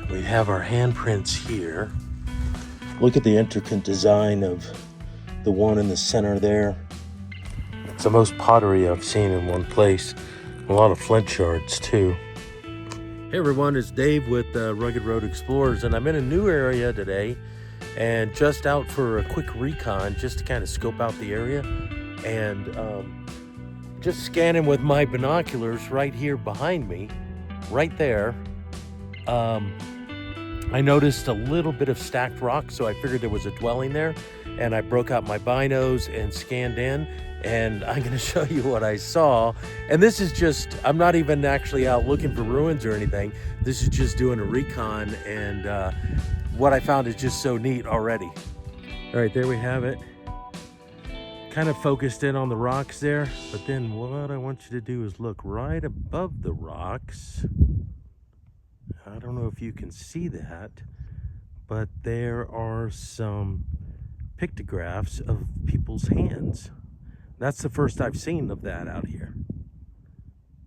We have our handprints here. Look at the intricate design of the one in the center there. It's the most pottery I've seen in one place. A lot of flint shards too. Hey everyone, it's Dave with Rugged Road Explorers, and I'm in a new area today and just out for a quick recon just to kind of scope out the area, and just scanning with my binoculars right here behind me, right there. I noticed a little bit of stacked rock, so I figured there was a dwelling there, and I broke out my binos and scanned in, and I'm going to show you what I saw. And this is just, I'm not even actually out looking for ruins or anything. This is just doing a recon, and what I found is just so neat already. All right, there we have it. Kind of focused in on the rocks there, but then what I want you to do is look right above the rocks. I don't know if you can see that, but there are some pictographs of people's hands. That's the first I've seen of that out here.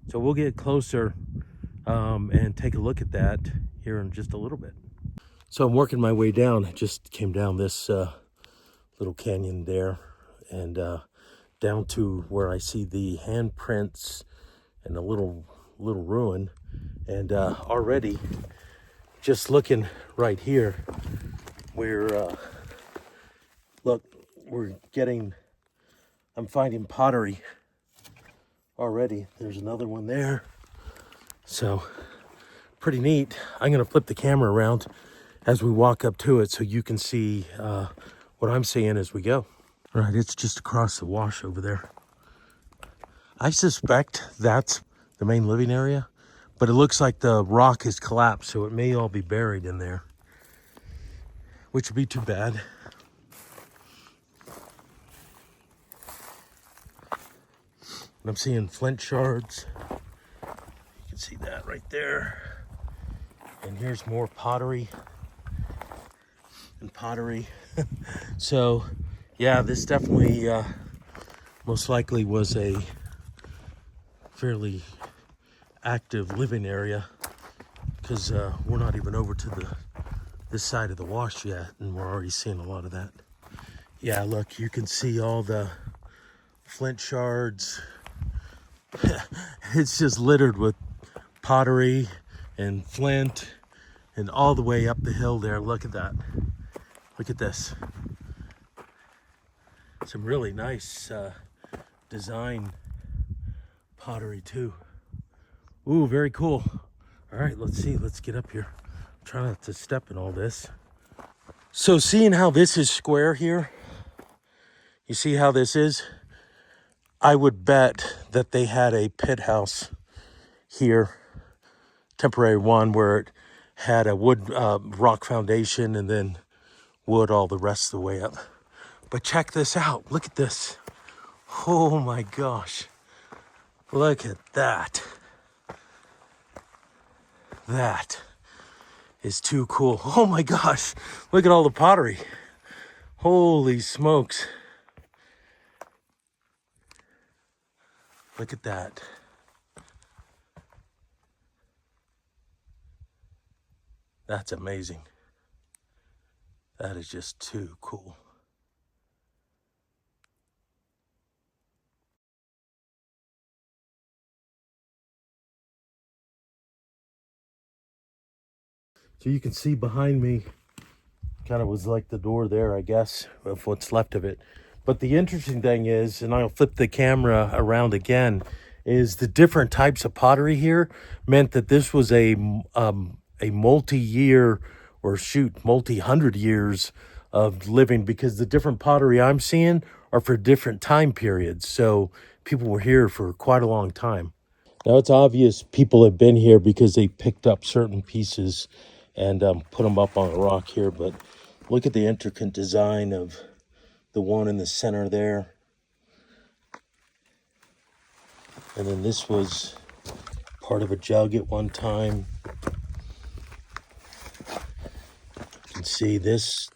So we'll get closer and take a look at that here in just a little bit. So I'm working my way down. I just came down this little canyon there and down to where I see the handprints and a little ruin. And already, just looking right here, I'm finding pottery already. There's another one there. So pretty neat. I'm gonna flip the camera around as we walk up to it so you can see what I'm seeing as we go. All right, it's just across the wash over there. I suspect that's the main living area, but it looks like the rock has collapsed, so it may all be buried in there, which would be too bad. And I'm seeing flint shards. You can see that right there. And here's more pottery and pottery. So yeah, this definitely most likely was a fairly active living area, because we're not even over to this side of the wash yet, and we're already seeing a lot of that. Yeah, look, you can see all the flint shards. It's just littered with pottery and flint, and all the way up the hill there. Look at that. Look at this. Some really nice design pottery too. Ooh, very cool. All right, let's see. Let's get up here. Try not to step in all this. So seeing how this is square here, you see how this is? I would bet that they had a pit house here, temporary one, where it had a wood rock foundation and then wood all the rest of the way up. But check this out. Look at this. Oh my gosh. Look at that. That is too cool. Oh my gosh. Look at all the pottery. Holy smokes. Look at that. That's amazing. That is just too cool. So you can see behind me, kind of was like the door there, I guess, of what's left of it. But the interesting thing is, and I'll flip the camera around again, is the different types of pottery here meant that this was a multi-year, or multi-hundred years of living, because the different pottery I'm seeing are for different time periods. So people were here for quite a long time. Now it's obvious people have been here because they picked up certain pieces and put them up on a rock here, but look at the intricate design of the one in the center there. And then this was part of a jug at one time. You can see this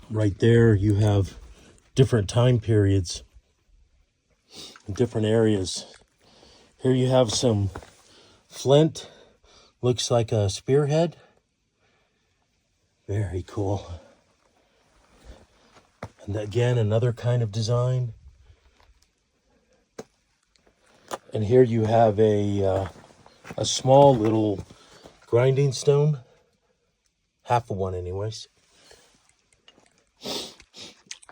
right there. You have different time periods in different areas. Here you have some flint. Looks like a spearhead. Very cool. And again, another kind of design. And here you have a small little grinding stone. Half of one anyways.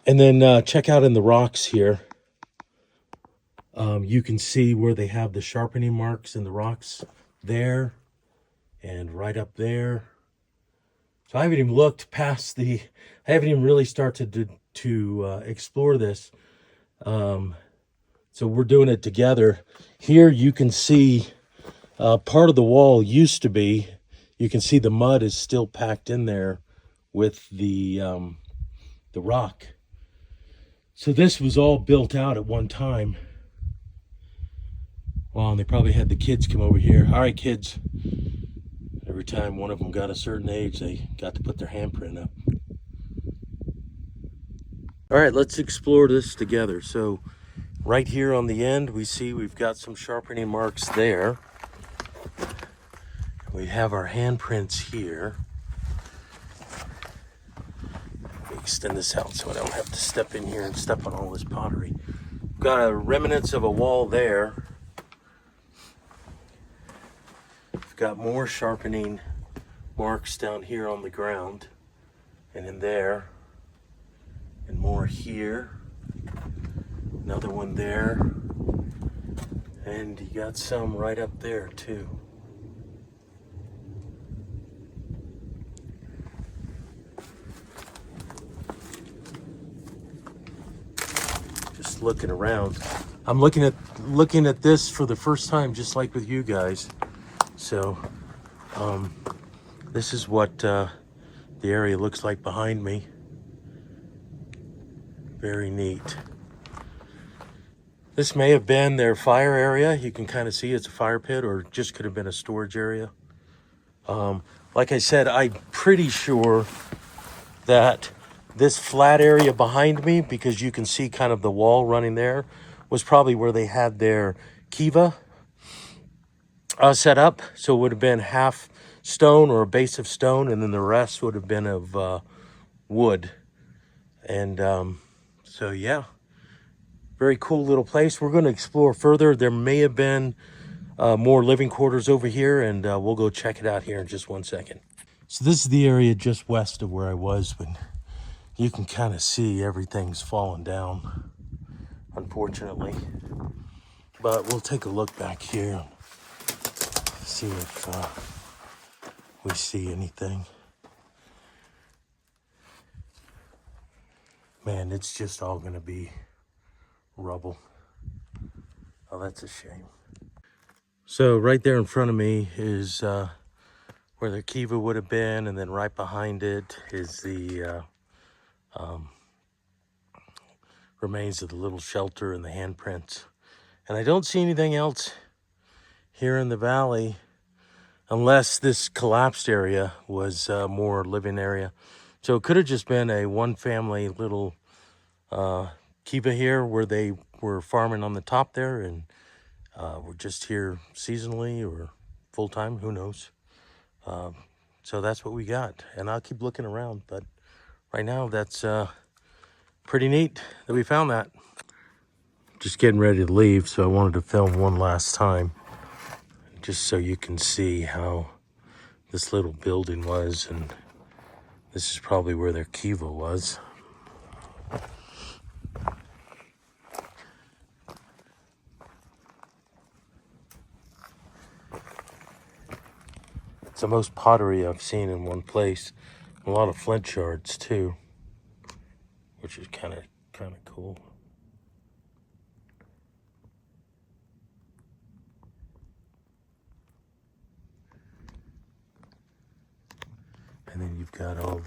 And then check out in the rocks here. You can see where they have the sharpening marks in the rocks there and right up there. So I haven't even looked past I haven't even really started to explore this. So we're doing it together. Here you can see part of the wall used to be, you can see the mud is still packed in there with the rock. So this was all built out at one time. Wow, and they probably had the kids come over here. All right, kids. Every time one of them got a certain age, they got to put their handprint up. All right, let's explore this together. So right here on the end, we see we've got some sharpening marks there. We have our handprints here. Let me extend this out so I don't have to step in here and step on all this pottery. We've got a remnants of a wall there. We've got more sharpening marks down here on the ground and in there, and more here. Another one there, and you got some right up there too. Just looking around. I'm looking at this for the first time, just like with you guys. So this is what the area looks like behind me. Very neat. This may have been their fire area. You can kind of see it's a fire pit, or just could have been a storage area. Like I said, I'm pretty sure that this flat area behind me, because you can see kind of the wall running there, was probably where they had their kiva set up. So it would have been half stone or a base of stone, and then the rest would have been of wood. And so yeah, very cool little place. We're going to explore further. There may have been more living quarters over here, and we'll go check it out here in just one second. So this is the area just west of where I was, but you can kind of see everything's fallen down, unfortunately. But we'll take a look back here, see if we see anything. Man, it's just all gonna be rubble. Oh, that's a shame. So right there in front of me is where the kiva would have been, and then right behind it is the remains of the little shelter and the handprints. And I don't see anything else here in the valley, unless this collapsed area was more living area. So it could have just been a one family little kiva here, where they were farming on the top there, and we're just here seasonally or full time, who knows. So that's what we got, and I'll keep looking around, but right now that's pretty neat that we found that. Just getting ready to leave, so I wanted to film one last time, just so you can see how this little building was. And this is probably where their kiva was. It's the most pottery I've seen in one place. A lot of flint shards too, which is kind of cool. And then you've got all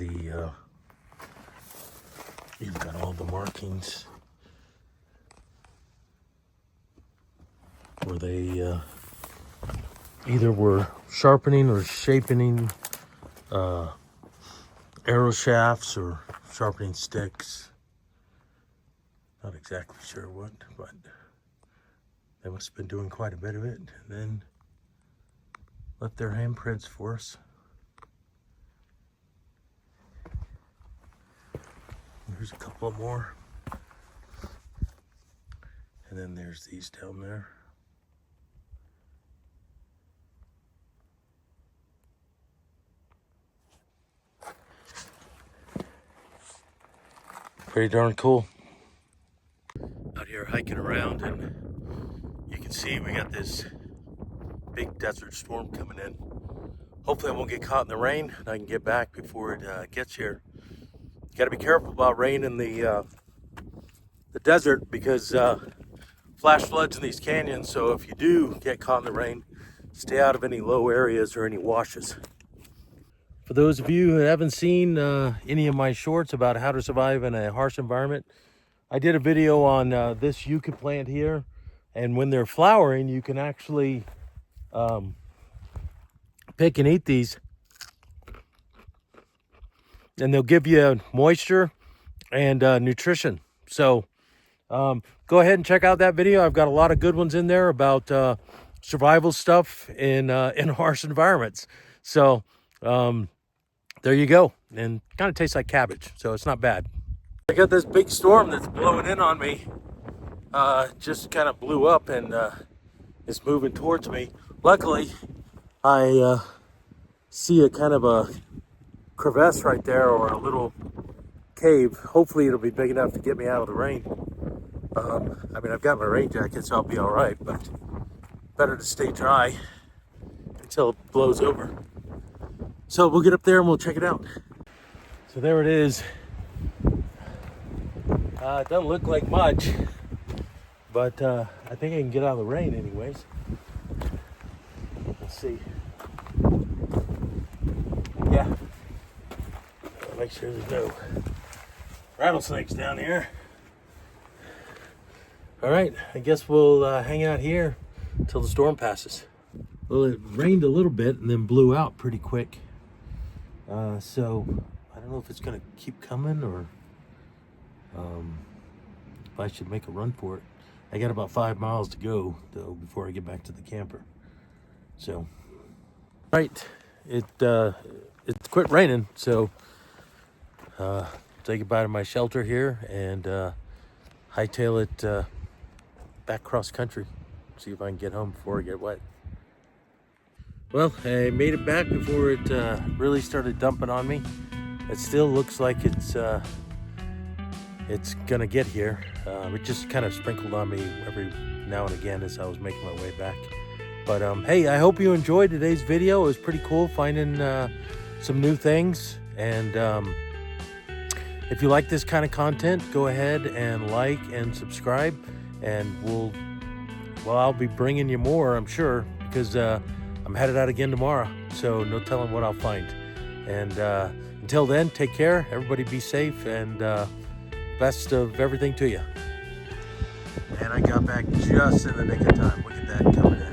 the markings where they either were sharpening or shaping arrow shafts or sharpening sticks. Not exactly sure what, but they must have been doing quite a bit of it. And then left their handprints for us. There's a couple more. And then there's these down there. Pretty darn cool. Out here hiking around, and you can see we got this big desert storm coming in. Hopefully I won't get caught in the rain and I can get back before it gets here. You got to be careful about rain in the desert because flash floods in these canyons. So if you do get caught in the rain, stay out of any low areas or any washes. For those of you who haven't seen any of my shorts about how to survive in a harsh environment, I did a video on this yucca plant here, and when they're flowering, you can actually pick and eat these, and they'll give you moisture and nutrition. So go ahead and check out that video. I've got a lot of good ones in there about survival stuff in harsh environments. So there you go. And kind of tastes like cabbage, so it's not bad. I got this big storm that's blowing in on me. Just kind of blew up and it's moving towards me. Luckily, I see a kind of a crevasse right there, or a little cave. Hopefully it'll be big enough to get me out of the rain. I mean, I've got my rain jacket, so I'll be all right, but better to stay dry until it blows over. So we'll get up there and we'll check it out. So there it is. It doesn't look like much, but I think I can get out of the rain anyways. Let's see. Yeah. Make sure there's no rattlesnakes down here. All right, I guess we'll hang out here until the storm passes. Well, it rained a little bit and then blew out pretty quick. So I don't know if it's gonna keep coming or if I should make a run for it. I got about 5 miles to go though before I get back to the camper. So, right, it's quit raining, so say goodbye to my shelter here and hightail it back cross country. See if I can get home before I get wet. Well, I made it back before it really started dumping on me. It still looks like it's gonna get here. It just kind of sprinkled on me every now and again as I was making my way back. But hey, I hope you enjoyed today's video. It was pretty cool finding some new things. And if you like this kind of content, go ahead and like and subscribe. And I'll be bringing you more, I'm sure, because I'm headed out again tomorrow. So no telling what I'll find. And until then, take care. Everybody be safe, and best of everything to you. And I got back just in the nick of time. Look at that coming in.